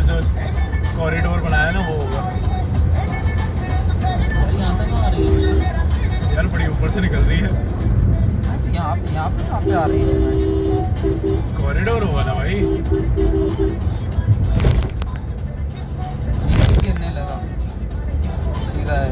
जो कॉरिडोर बनाया ना वो होगा। यहाँ तक आ रही है यार बड़ी ऊपर से निकल रही है। यहाँ पे कहाँ पे आ रही है? कॉरिडोर होगा ना भाई। नीचे गिरने लगा सीधा है।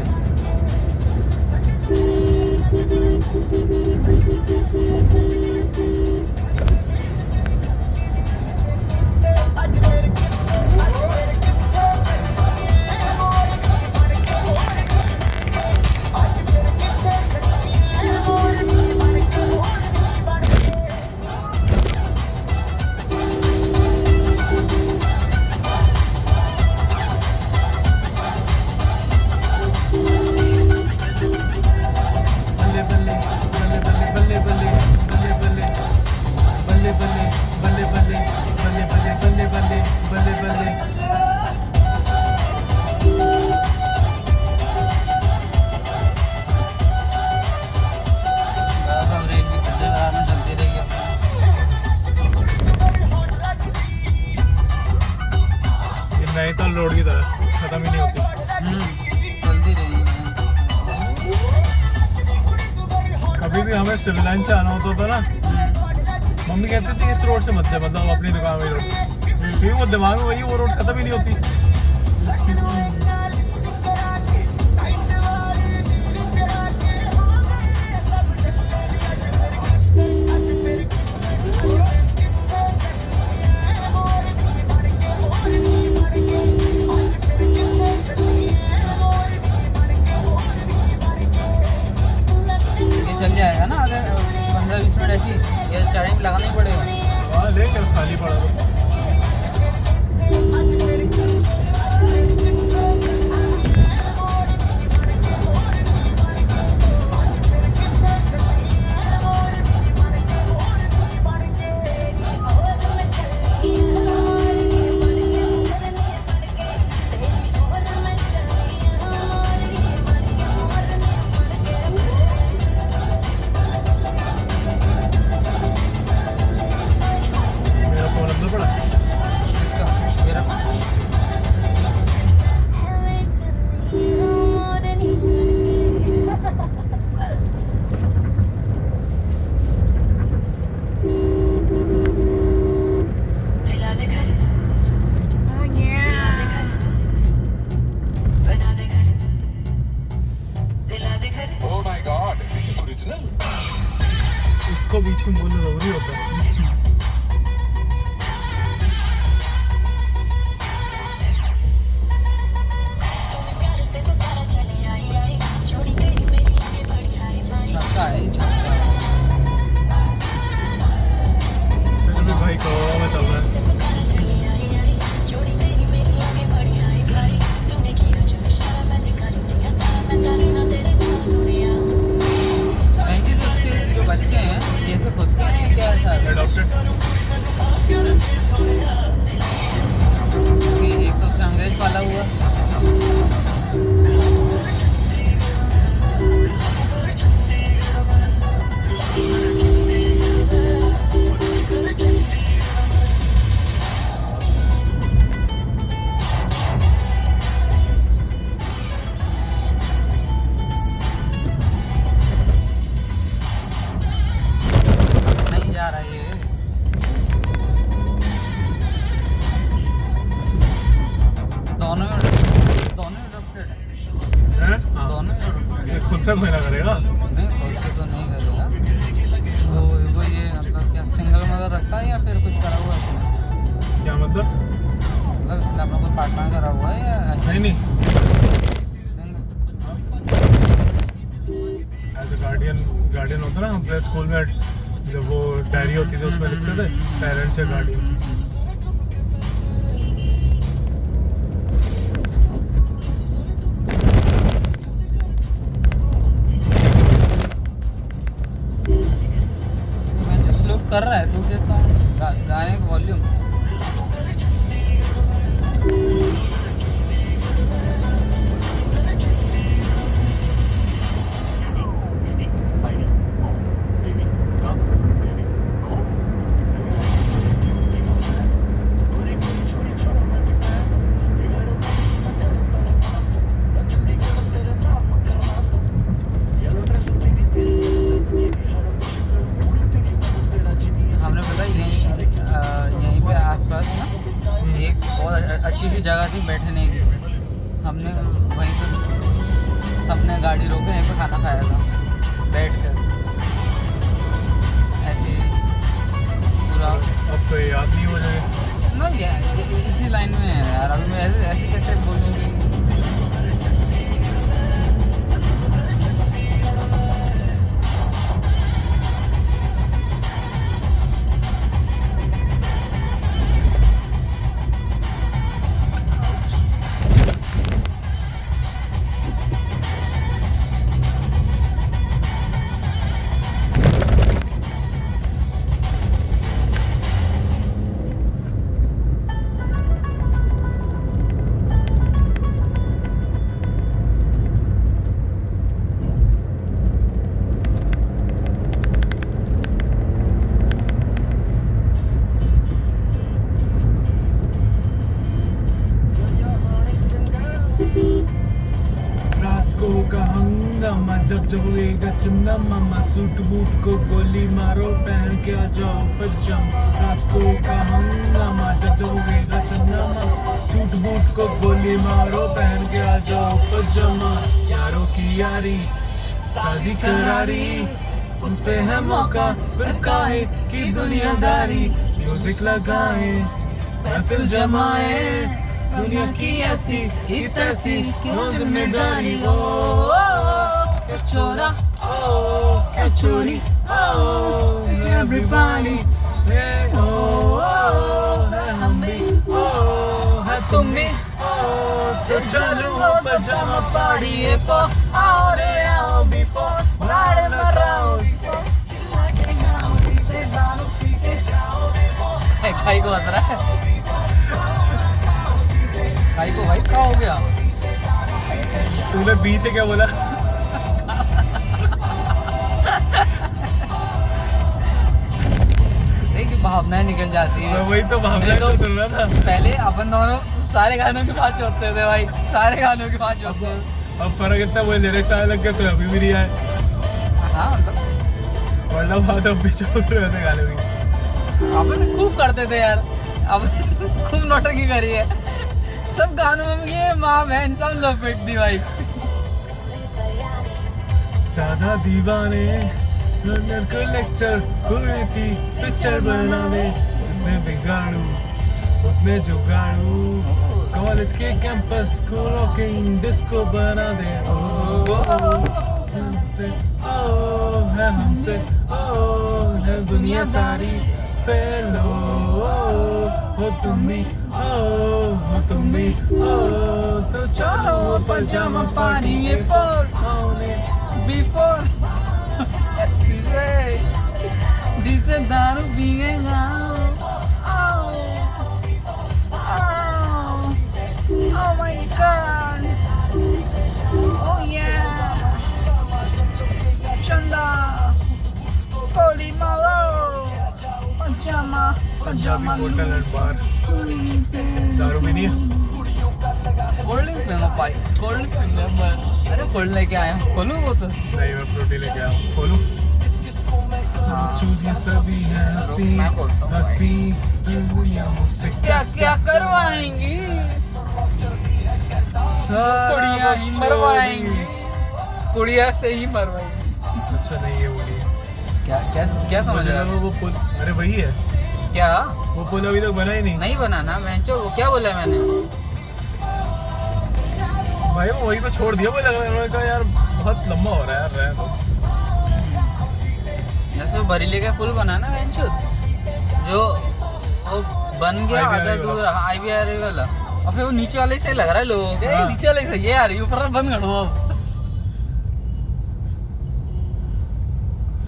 नैनीताल रोड की तरह खत्म ही नहीं होती। चलती रही है। कभी भी हमें सिविल लाइन से आना होता था ना, मम्मी कहती थी इस रोड से मत जा, मतलब अपनी दुकान वाली रोड से, क्योंकि वो दिमाग में वही वो रोड खत्म ही नहीं होती। चल जाएगा ना अगर 15-20 मिनट ऐसी, ये चार्जिंग लगाना ही पड़ेगा। हाँ ले कर खाली पड़ा तो। इसको बीच में बोलना जरूरी होता है। भाई कौवा में चल रहा है। जो बच्चे हैं ये सब खुदते हैं क्या ऐसा? एक तो उसका अंग्रेज पाला हुआ। नहीं जा रहा है ये। दोनों अडॉप्टेड है। दोनों ये खुद से कोई ना करेगा। नहीं खुद से तो नहीं करेगा। तो वो ये मतलब क्या सिंगल मदर रखा है या फिर कुछ करा हुआ है? क्या मतलब इसने अपना कोई पार्टनर करा हुआ है या नहीं सिंगल? एज ए गार्डियन होता ना अपने स्कूल में, जब वो डायरी होती थी उसमें लिखते थे पेरेंट्स या गार्डियन। कर रहा है तो कैसा गाने का वॉल्यूम। अच्छी सी जगह थी बैठने की, हमने वहीं पे सबने गाड़ी रोके यहीं पे खाना खाया था बैठ कर ऐसे पूरा। अब तो याद नहीं हो जाएगा ना इसी लाइन में है यार, अभी मैं ऐसे ऐसे कैसे बोलूँगी। जब जब होएगा चंदा मामा सूट बूट को गोली मारो पहन के आ जाओ पजामा। रातों का हंगामा जब जब होएगा चंदा मामा सूट बूट को गोली मारो पहन के आ जाओ पजामा। यारों की यारी ताजी करारी उस पे है मौका फिर काहे की दुनियादारी। म्यूजिक लगाए महफिल जमाए दुनिया की ऐसी ही तैसी क्यों जिम्मेदारी हो। Chora, oh, chori, oh, everybody, hey, oh, है हम भी, oh, है तुम भी, oh, तो चलो पजामा पार्टी है for, आओ रे आओ before, लाड़े मराओ before, चिल्लाके गाओ से दारू पी के जाओ before। खाई को हंस रहा है, खाई को भाई क्या हो गया? तूने बी से क्या बोला? भावनाएं निकल जाती है। वही तो भावनाएं तो सुन रहा था। पहले अपन दोनों सारे गानों के पास होते थे भाई, सारे गानों के पास होते थे। अब फर्क इतना वो लिरिक्स आने लग गया तो अभी भी नहीं आए। हाँ मतलब बात अब भी चल रहे थे गाने भी। अपन खूब करते थे यार, अब खूब नौटंकी करी है सब गानों में। ये माँ बहन सब लपेट दी भाई। ज्यादा दीवाने लंदन को लेक्चर हुई थी पिक्चर बनाने में बिगाड़ू उसमें जुगाड़ू कॉलेज के कैंपस को रॉकिंग डिस्को बना दे। हमसे ओ है हमसे ओ है दुनिया सारी फेलो हो तुम भी हो तुम भी तो चलो पजामा पानी ये बिफोर dice दारू पिएगा। Oh my God, oh yeah, चंदा गोली मारो पजामा पजामा। होटल एंड बार दारू भी नहीं है। कोल्ड ड्रिंक पीना भाई, कोल्ड ड्रिंक पीना। अरे कोल्ड लेके आया हूँ, खोलूँ वो तो नहीं मैं फ्रूटी लेके आया हूँ। खोलूँ चूजिए सभी है हंसी हंसी दुनिया मुझसे क्या क्या करवाएंगी कुड़िया ही मरवाएंगी, कुड़िया से ही मरवाएंगी। अच्छा नहीं है वो नहीं है। क्या क्या क्या समझ रहा है? वो पुल अरे वही है क्या वो पुल अभी तक बना ही नहीं बना ना। मैं वो क्या बोला मैंने भाई वो वही पे छोड़ दिया। वो लग रहा है कहा यार बहुत लंबा हो रहा है यार रहे तो। जैसे बरेली का पुल बना ना जो वो बन गया आधा दूर IBR वाला, और फिर वो नीचे वाले से लग रहा है लोगों के। हाँ। नीचे वाले सही है यार, ऊपर बंद कर दो अब।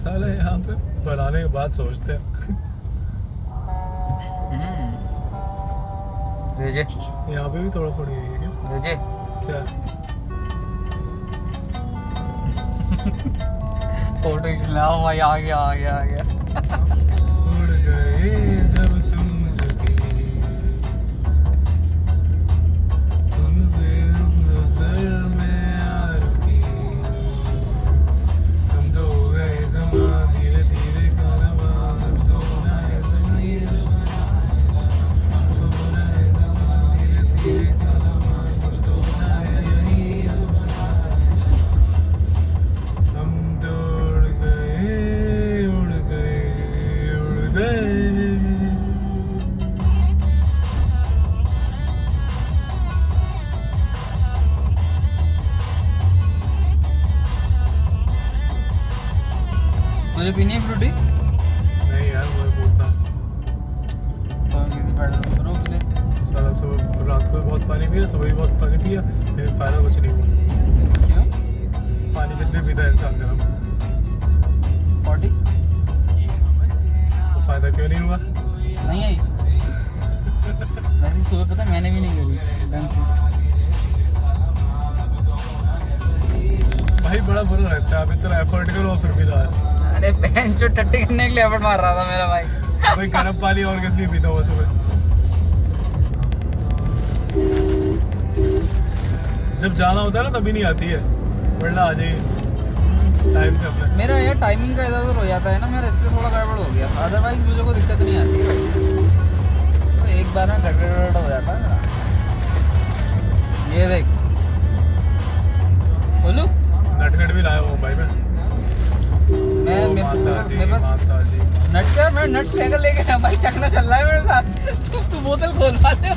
साले यहाँ पे बनाने के बाद सोचते हैं। भेजे यहाँ पे भी थोड़ा थोड़ी हुई है क्या? भेजे क्या फोटो खिलाओ भाई। आ गया उड़ गए जब तुम झुके तुमसे नजर में आ रुकी हम तो हो गए जमा धीरे धीरे कारवां तो तुझे पीनी है फ्रूटी? नहीं यार वो बोलता तो किसी पैडल में रोक ले। सारा सुबह रात को भी बहुत पानी पिया, सुबह भी बहुत पानी पिया, लेकिन फायदा कुछ नहीं हुआ। क्यों? पानी किस लिए पीता है इंसान गर्म? 40 तो फायदा क्यों नहीं हुआ? नहीं आई वैसे सुबह पता मैंने भी नहीं करी ढंग से। भाई बड़ा बुरा लगता है, आप इतना एफर्ट करो और फिर भी ना आए। अरे बहन जो टट्टी करने के लिए एफर्ट मार रहा था मेरा भाई। भाई गर्म पानी और किस लिए पीता हुआ सुबह? जब जाना होता है ना तभी नहीं आती है, वरना आ जाइए टाइम से अपने। मेरा यार टाइमिंग का इधर उधर हो जाता है ना मेरा, इसलिए थोड़ा गड़बड़ हो गया। अदरवाइज मुझे कोई दिक्कत नहीं आती है भाई, तो एक बार में गड़बड़ हो जाता है मेरा। ये देख बोलू नटखट भी लाया हूँ भाई मैं। मेरे पास माता जी नट कर, मैं नट्स लेकर लेके ना भाई, चखना चल रहा है मेरे साथ। तू बोतल खोल पाते हो?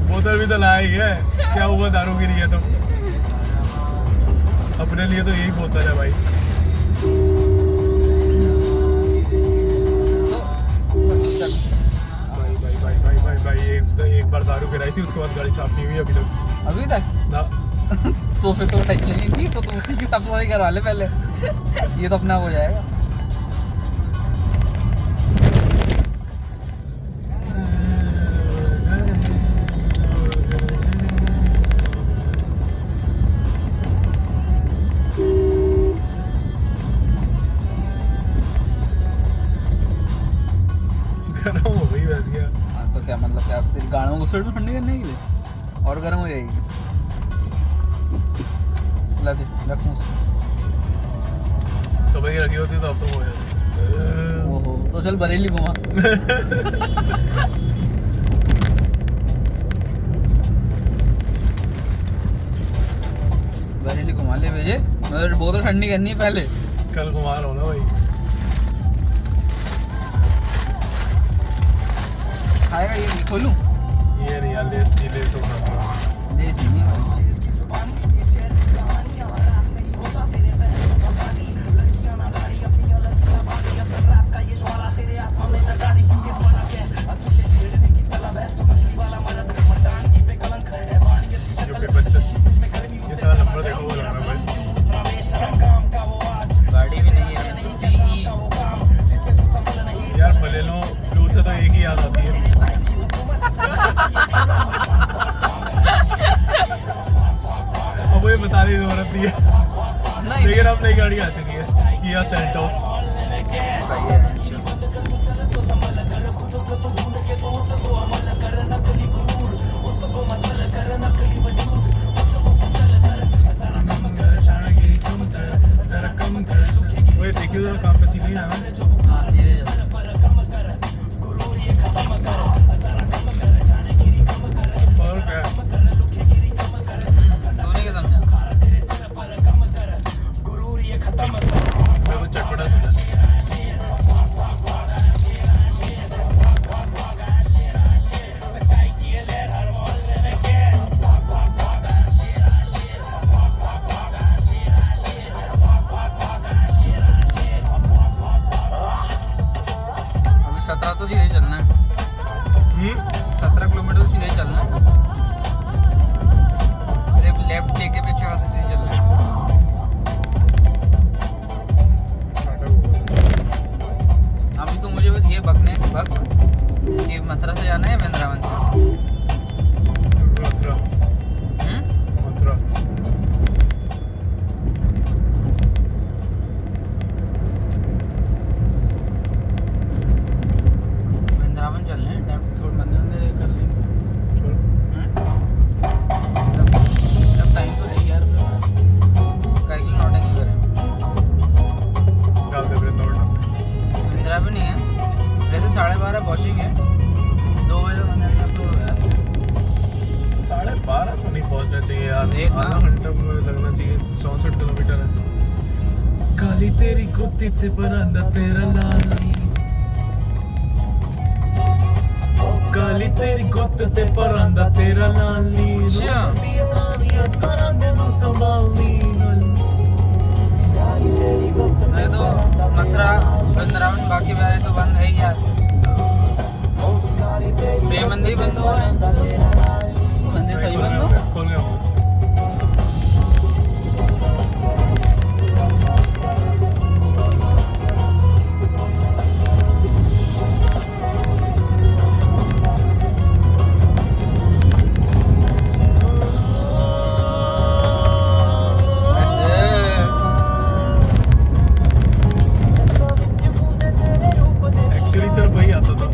बोतल भी तो लाया ही है, क्या हुआ दारू की नहीं है तो? अपने लिए तो यही बोतल है भाई। भाई एक बार दारू गिराई थी, उसके बाद गाड़ी साफ नहीं हुई अभी तक ना। तो फिर तो टेंशन नहीं थी, तो तुम उसी की साफ सफाई करवा ले पहले। ये तो अपना हो जाएगा। गर्म हो गई वैसे क्या? हाँ तो क्या मतलब, क्या तेरी गाड़ियों को ठंडी करने के लिए और गर्म हो जाएगी? ला दे रखूँ सुबह की रखी होती तो अब तो हो जाती। ओहो तो चल बरेली घुमा। बरेली घुमा ले भेजे, मगर बोतल ठंडी करनी है पहले। कल घुमा रहा हूँ ना भाई। खाएगा ये खोलूं? ये नहीं यार, लेस नहीं, लेस होगा दे दीजिए भाई। ये सारा नंबर देखो वो लग रहा है भाई। गाड़ी भी नहीं है CE। यार बलेनो ब्लू से तो एक ही याद आती है। अब ये बताने की जरूरत नहीं है, लेकिन अब नई गाड़ी आ चुकी है, किया सेल्टोस। सही है। वो देखिए जरा काम पे सीधी है ना। हाँ सीधे जाओ। और क्या धोने के समझा। मैं तो चटपटा था। अभी 17 तो सीधे चलना है। 17 किलोमीटर तो सीधे चलना है। फिर लेफ्ट लेके पे चढ़ा सीधे चलना है। अभी तो मुझे बस ये बकने बक कि मथुरा से जाना है वृंदावन से। मथुरा हम्म? मथुरा वृंदावन चलने हैं, टाइम थोड़ा मंदिर कर लेंगे। चलो जब टाइम तो है यार, कई किलो नोटिंग करें। डाल दे वृंदावन। इंदिरा भी नहीं है वैसे, 12:30 पहुँचेंगे। 2 बजे मंदिर में तो 12:30 तो नहीं पहुंचना चाहिए यार, देख ना। आधा घंटा में लगना चाहिए। 64 किलोमीटर है। काली तेरी कुत्ती ते परांदा तेरा लाली, काली तेरी गुੱਤ ਤੇ ਪਰਾਂਦਾ ਤੇਰਾ ਲਾਲੀ, अच्छा। ਆਣੀਆਂ ਪਰਾਂਦੇ ਨੂੰ ਸੰਭਾਲਣੀ। मैं तो आके बिहारी तो बंद है ही यार। प्रेम मंदिर बंद हुआ है, मंदिर सही बंद हो। खोल गया एक्चुअली सिर्फ वही आता था।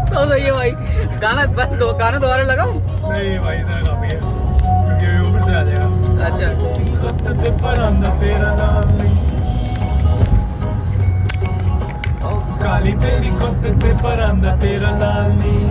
तो सही है भाई, गाना बस दो गाना दोबारा लगाऊं। नहीं भाई इतना काफी है क्योंकि अभी ऊपर से आ जाएगा। अच्छा खत ते परांदा तेरा नाम नहीं, काली तेरी खत ते परांदा तेरा लाल नहीं।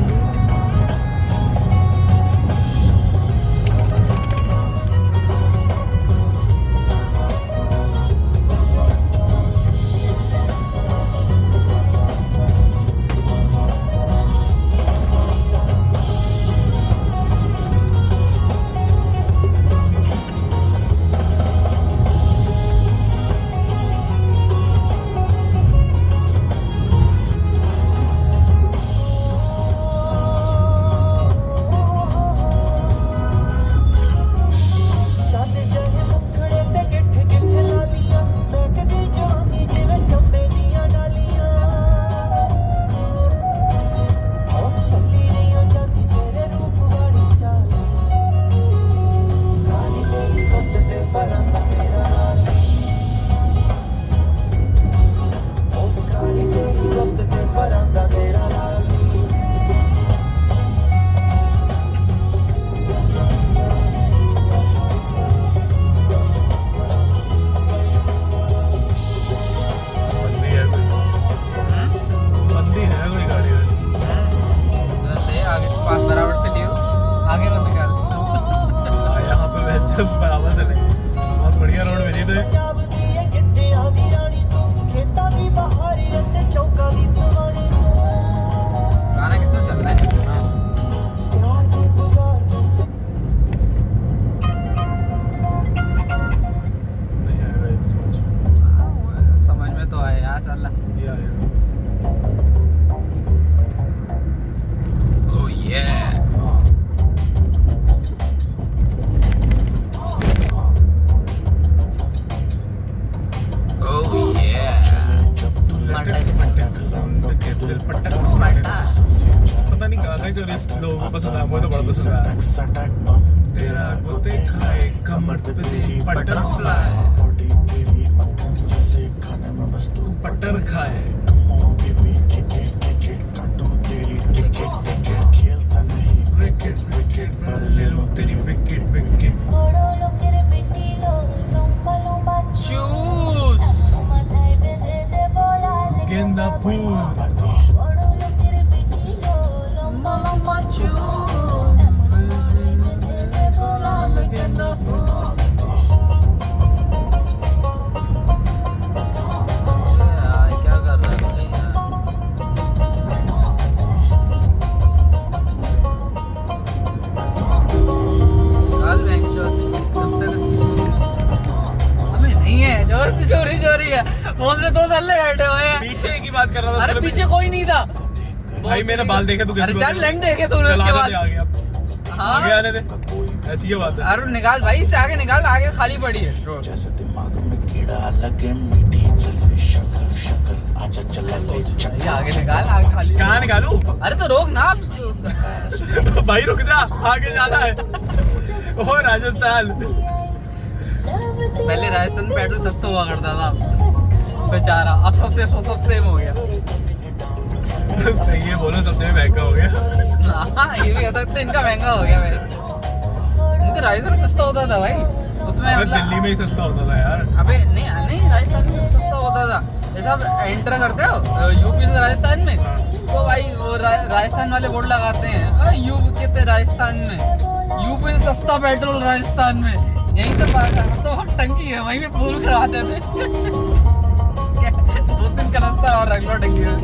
बराबर चले, बहुत बढ़िया रोड बनी तो गाना कितना चल रहा है। नहीं आएगा ये समझ। समझ में तो आया यार साला। ये आएगा। ओह ये पता नहीं कहाँ का जो लोगों को पसंद है, मुझे तो बड़ा पसंद है। तेरा गोते खाए कमर पे तेरी बटरफ्लाई, तू बटर खाए। विकेट विकेट पर ले लो तेरी विकेट विकेट। चूस गेंदा फूल चोरी चोरी है, फोन से 2 साल बैठे हुए हैं। पीछे की बात कर रहा था। अरे पीछे कोई नहीं था भाई, मैंने बाल देखे तू। अरे चल लेंट देखे तूने उसके बाद। हाँ आगे आने दे, ऐसी क्या बात है। अरे निकाल भाई, इससे आगे निकाल, आगे खाली पड़ी है। जैसे दिमाग में कीड़ा लगे मीठी जैसे शक्कर शक्कर आजा चला ले ये आगे निकाल, आगे खाली। कहाँ निकालूं? अरे तो रोक ना भाई रुक जा, आगे जाना है। ओ राजस्थान, पहले राजस्थान में पेट्रोल सस्ता हुआ करता था बेचारा, अब सबसे सेम हो गया। ये बोलो सबसे महंगा हो गया। हाँ ये भी कह सकते, इनका महंगा हो गया भाई। इनका राजस्थान में सस्ता होता था भाई, उसमें दिल्ली में ही सस्ता होता था यार। अबे नहीं राजस्थान में सस्ता होता था। जैसा आप एंटर करते हो यूपी से राजस्थान में, तो भाई वो राजस्थान वाले बोर्ड लगाते हैं यूपी के राजस्थान में, यूपी से सस्ता पेट्रोल राजस्थान में। यहीं से तो हम टंकी है, वहीं पे फुल कराते थे। 2 दिन का रास्ता और रख लो टंकी में।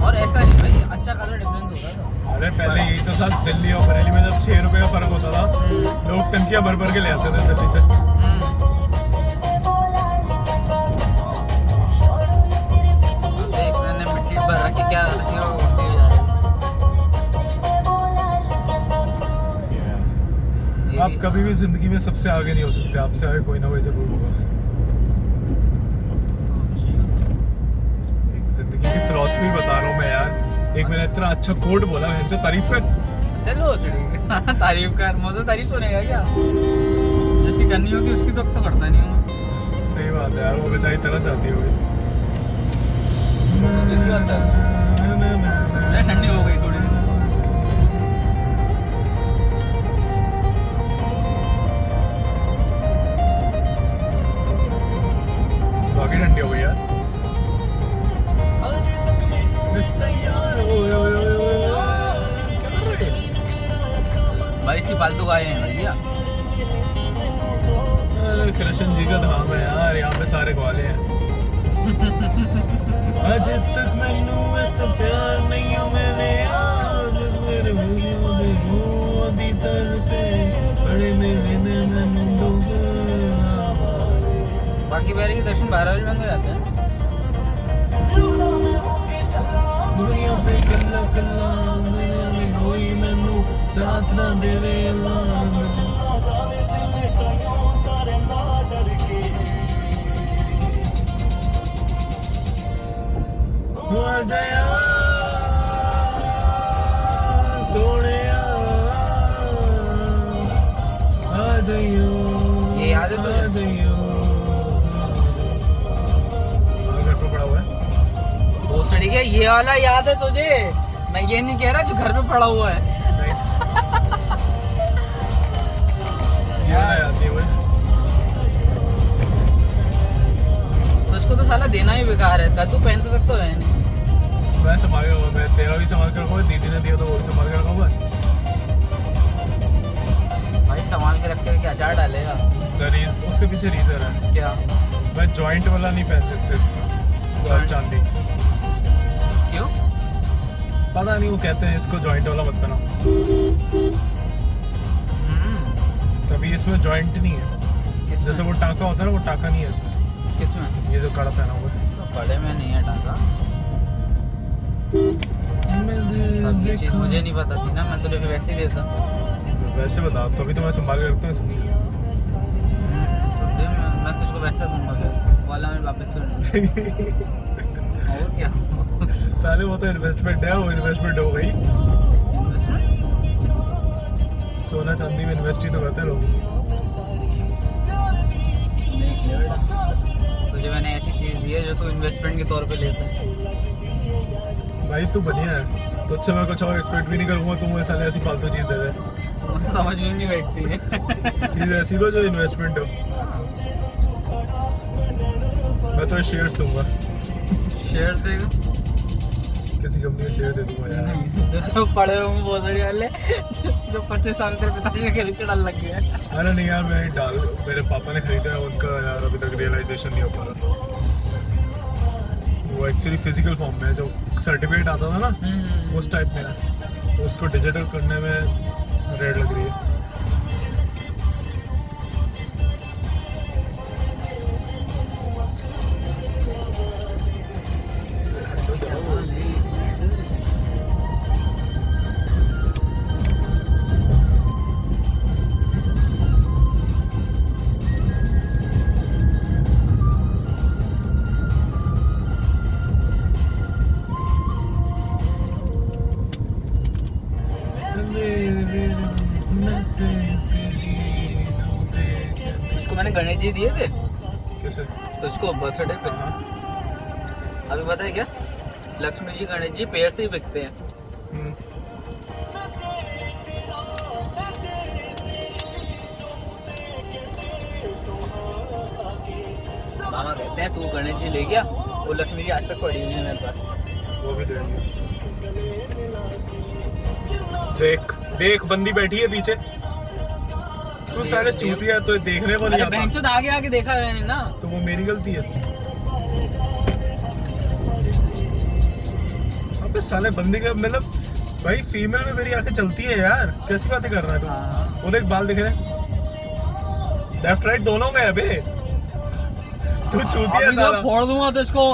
और ऐसा नहीं भाई, अच्छा खासा डिफरेंस होता था। अरे पहले यही तो था, दिल्ली और बरेली में जब 6 रुपए का फर्क कभी भी जिंदगी में सबसे आगे नहीं हो सकते, आपसे आगे कोई ना कोई जरूर होगा। एक जिंदगी की फिलॉसफी बता रहा हूँ मैं यार। एक मैंने इतना अच्छा कोड बोला है जो तारीफ कर। चलो तारीफ कर, मुझे तारीफ तो नहीं है क्या? जैसी करनी होगी उसकी तो करता नहीं हूँ। सही बात है यार, वो बेचारी तरह चाहती होगी। किसकी बात है? ठंडी हो गई थोड़ी सी। बाकी ठंडी हो गई यार। भाई सी फालतू गाए हैं भैया। कृष्ण जी का धाम है यार, यहाँ पे सारे ग्वाले हैं। आज तक मैनू ऐसा प्यार नहीं हो मैंने आज मेरे दी तरफ से बड़े मेरे मैनू लोग। बाकी बैरी के दर्शन 12 बजे बंद हो जाते हैं। दुनिया पे कल्ला कल्ला मेरे कोई मैनू साथ ना देवे अल्लाह। जया सोने आ जाइयो, ये याद है तुझे? आ जाइयो। घर पे पड़ा हुआ है वो सड़ी गया, ये वाला याद है तुझे? मैं ये नहीं कह रहा जो घर पे पड़ा हुआ है। ये वाला याद नहीं हुआ। तो उसको तो साला देना ही बेकार है, तू पहन तो सकता है नहीं। मैं संभाल कर रखा, मैं तेरा भी संभाल कर रखा, दीदी ने दिया तो वो भी संभाल कर रखा। भाई संभाल के रख के क्या अचार डालेगा? उसके पीछे रीजन है क्या? मैं जॉइंट वाला नहीं पहन सकते चांदी। क्यों? पता नहीं, वो कहते हैं इसको जॉइंट वाला मत पहना। तभी इसमें जॉइंट नहीं है। जैसे वो टाँका होता है ना, वो टाँका नहीं है इसमें। किसमें? ये जो कड़ा पहना हुआ है तो कड़े में नहीं है टाँका। सब ये चीज मुझे नहीं पता थी ना, मैं तो वैसे ही देता। वैसे बता, तभी तो मैं संभाल के रखता हूँ इसको। तो दे, मैं तुझको वैसा दूंगा फिर वाला मैं वापस कर। और क्या? साले वो तो इन्वेस्टमेंट है, वो इन्वेस्टमेंट हो गई। सोना चांदी में इन्वेस्ट ही तो करते हैं लोग। देख ले बेटा, तुझे मैंने ऐसी चीज दी है जो तू इन्वेस्टमेंट के तौर पे लेता है। भाई तू बढ़िया है, तो अच्छा मैं कुछ और एक्सपेक्ट भी नहीं करूँगा। तू मुझे साले ऐसी फालतू चीज़ दे दे, समझ में नहीं बैठती है। चीज़ ऐसी दो जो इन्वेस्टमेंट हो। मैं तो शेयर्स दूंगा, शेयर देगा किसी कंपनी में शेयर दे दूंगा यार। जो पड़े होंगे बहुत सारे वाले जो 25 साल से पिताजी के खरीद डाल लग गया। अरे नहीं यार, मैं डाल, मेरे पापा ने खरीदा है, उनका यार अभी तक रियलाइजेशन नहीं हो पा रहा। वो एक्चुअली फिजिकल फॉर्म में जो सर्टिफिकेट आता था ना, उस टाइप में है, तो उसको डिजिटल करने में रेड लग रही है। उसको मैंने गणेश जी दिए थे। कैसे? तो उसको बर्थडे पे अभी पता है क्या, लक्ष्मी जी गणेश जी पेड़ से ही बिकते हैं। मामा कहते हैं तू गणेश जी ले गया, वो लक्ष्मी जी आज तक पड़ी हुई है मेरे पास। वो भी देंगे। देख देख, बंदी बैठी है पीछे। तू सारे चूतिया तो देखने को नहीं आता। बेंचो आगे आगे देखा है मैंने ना, तो वो मेरी गलती है। अबे साले बंदी का मतलब, भाई फीमेल में मेरी आंखें चलती है यार, कैसी बातें कर रहा है तू? वो देख बाल दिख रहे, लेफ्ट राइट दोनों में अबे। तू चूतिया साला, फोड़ दूंगा तो इसको।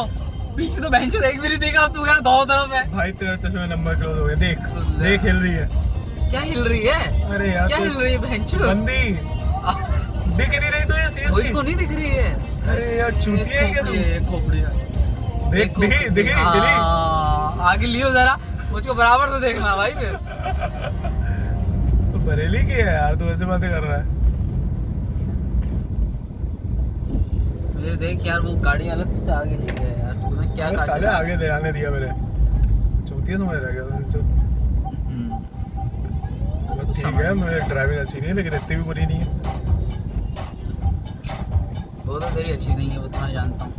पीछे तो बेंचो देख भी नहीं देखा, अब तू क्या दो तरफ है। भाई तेरा चश्मे नंबर क्लोज हो गया। देख देख हिल रही है। क्या हिल रही है? अरे यार क्या तो हिल रही है भैंचो? बंदी दिख नहीं रही तो ये सीरियसली। मुझको नहीं दिख रही है। अरे यार चूतिया है क्या तुम? एक खोपड़ी है। देख दिखी दिखी दिखी। हाँ, आगे लियो जरा, मुझको बराबर तो देखना भाई फिर। तो बरेली की है यार, तू ऐसे बातें कर रहा है। मुझे देख यार, वो गाड़ी वाला तुझसे आगे ले गया यार, तूने क्या अरे काट साले चला? आगे ले आने दिया मेरे। चूतिया समझ रहा क्या तुम? हम्म, ठीक है, मुझे ड्राइविंग अच्छी नहीं है लेकिन इतनी भी बुरी नहीं है। वो तो तेरी अच्छी नहीं है, वो तो मैं जानता हूँ।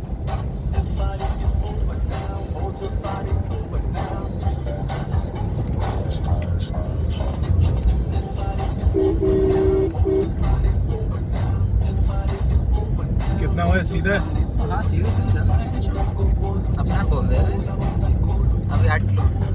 कितना हुआ सीधा है? हाँ सीधे सीधे चल रहे हैं, अपना बोल दे रहे हैं। अभी 8 किलोमीटर।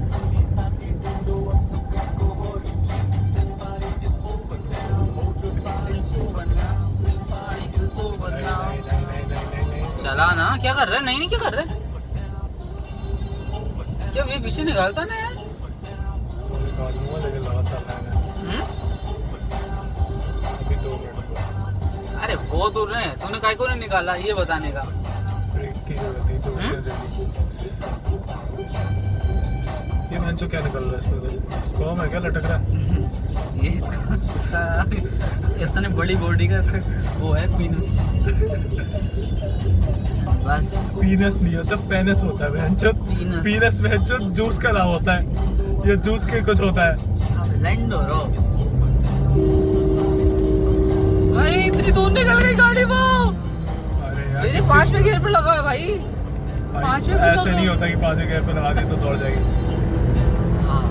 चला ना, क्या कर रहा है? नहीं क्या कर रहा है? क्या ये पीछे निकालता ना यार? लेकिन लगातार लाना है। हम्म? अभी 2 मिनट हुआ। अरे वो दूर है, तूने काय को नहीं निकाला ये बताने का। ब्रेक की जरूरत थी तो उसने दे दी। ये मंचो क्या निकल रहा है इसमें? स्पर्म है क्या लटक रहा है? ये इसका इतने बड़ी बॉडी का इसका वो है पीनस। बस पीनस नहीं होता, पेनिस होता है बहनचो। पीनस। पीनस बहनचो जूस का नाम होता है, ये जूस के कुछ होता है। लैंड हो रो भाई, इतनी दूर निकल गई गाड़ी वो। अरे यार मेरे 5वें गियर पे लगा है भाई। भाई, 5वें पे ऐसे लगा। नहीं होता कि 5वें गियर पे लगा दी तो दौड़ जाएगी। हाँ।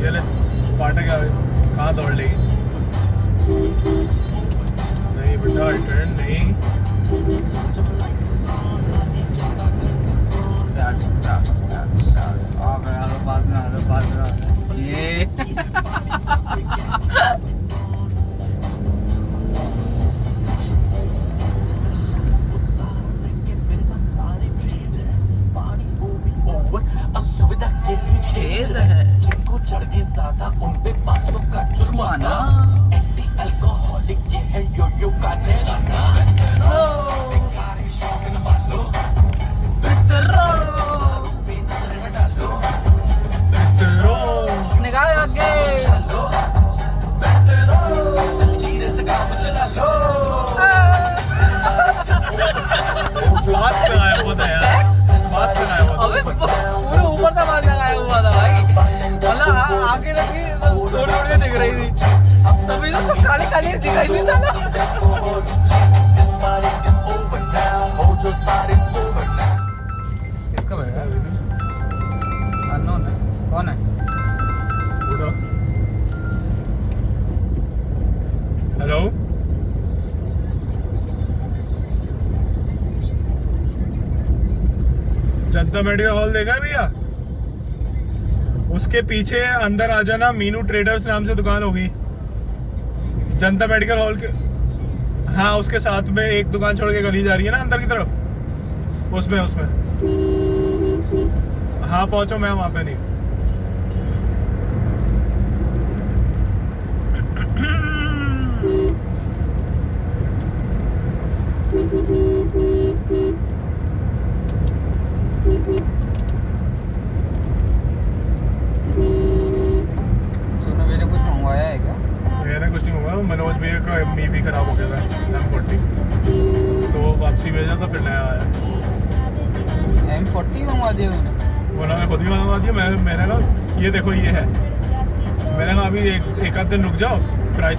ये ले फाटक आ गई, कहाँ दौड़ लेगी? नहीं बेटा टर्न नहीं। ये असुविधा के लिए खेद है जिनको चढ़ गई ज्यादा उन पे 500 का जुर्माना। एंटी अल्कोहलिक ये है यो यो का नया गाना। निकाल आगे। फास्ट लगाया हुआ था यार, फास्ट लगाया हुआ था। अबे पूरे ऊपर से आवाज लगाया हुआ था भाई, मतलब आगे तक ही थोड़ी थोड़ी दिख रही थी, तभी तो काली काली दिखाई नहीं था ना। किसका इसका भाई? भी नहीं। अननोन है, कौन है? उठो। हेलो जनता मेडिकल हॉल देखा है भैया? उसके पीछे अंदर आ जाना, मीनू ट्रेडर्स नाम से दुकान होगी जनता मेडिकल हॉल के। हाँ उसके साथ में एक दुकान छोड़ के गली जा रही है ना अंदर की तरफ, उसमें हाँ पहुंचो, मैं वहां पे नहीं। तूने मेरे कुछ मंगवाया है क्या? मैंने कुछ नहीं हुआ, मनोज भैया का एमई भी खराब हो गया था M40, तो वापसी भेजा तो फिर नया आया। M40 मंगवा दिया तूने? उन्होंने खुद ही मंगवा दिया। मैंने कहा ये देखो ये है। मैंने कहा अभी एक आध दिन रुक जाओ,